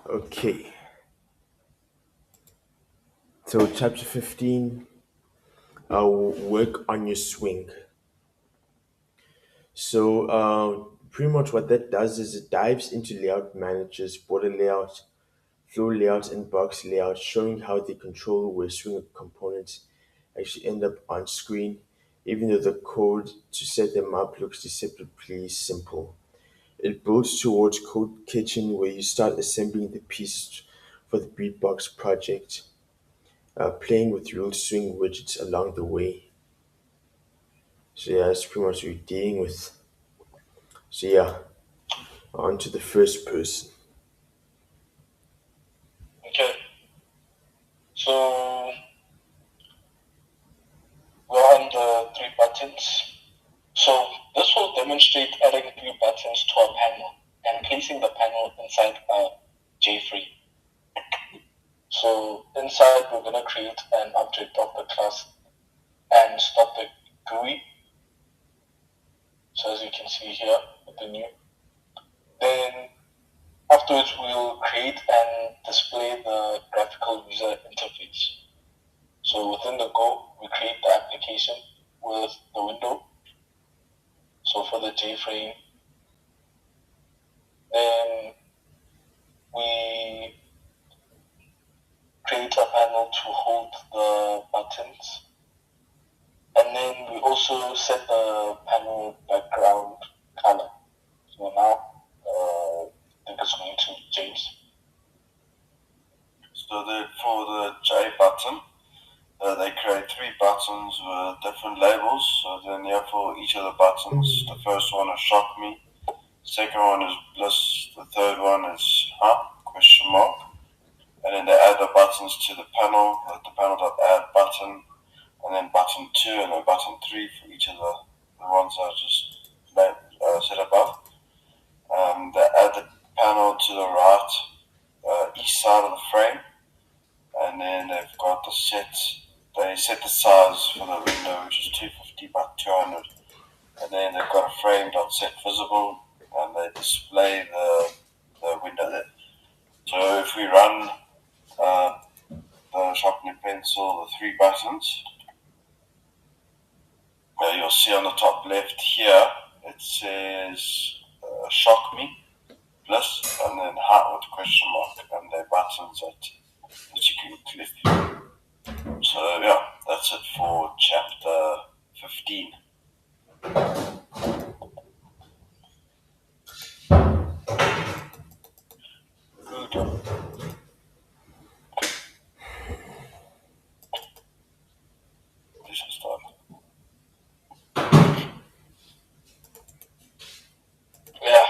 Okay, so chapter 15, work on your swing. Pretty much what that does is it dives into layout managers, border layout, flow layout, and box layout, showing how they control where swing components actually end up on screen, even though the code to set them up looks deceptively simple. It builds towards Code Kitchen, where you start assembling the pieces for the Beatbox project, playing with real swing widgets along the way. So yeah, that's pretty much what you're dealing with. So yeah, on to the first person. Okay, so we're on the three buttons. So this will demonstrate adding three buttons to a panel and placing the panel inside a JFrame. So inside we're going to create an object of the class and start the GUI. So as you can see here with the new. Then afterwards we'll create and display the graphical user interface. So within the Go, we create the application with the window. So for the JFrame, then we create a panel to hold the buttons. And then we also set the panel background color. So now I think it's going to change. So for the J button, they create three buttons with different labels. So then here for each of the buttons, the first one is shock me, second one is bliss, the third one is question mark. And then they add the buttons to the panel, the panel.add button, and then button 2 and then button 3 for each of the ones I just said above. They add the panel to the right east side of the frame, and then they've got they set the size for the window, which is 250 by 200, and then they've got a frame.set visible, and they display the window there. So if we run the sharpening pencil, the three buttons, you'll see on the top left here, it says shock me, bliss, and then heart with question mark, and they're buttons that you can click. So yeah, that's it for chapter 15. Good. This is done. Yeah.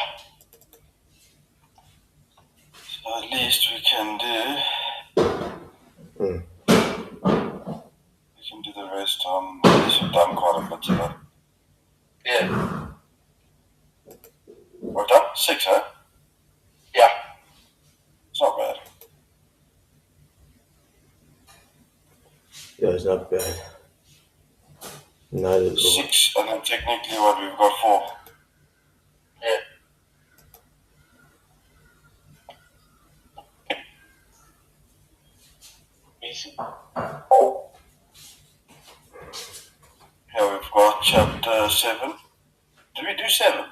So at least we can do the rest on this. We've done quite a bit today. Yeah. We've done 6, huh? Yeah. It's not bad. Yeah, it's not bad. Not at all. 6, and then technically what we've got 4. Yeah. Easy. Here we've got chapter 7. Did we do 7?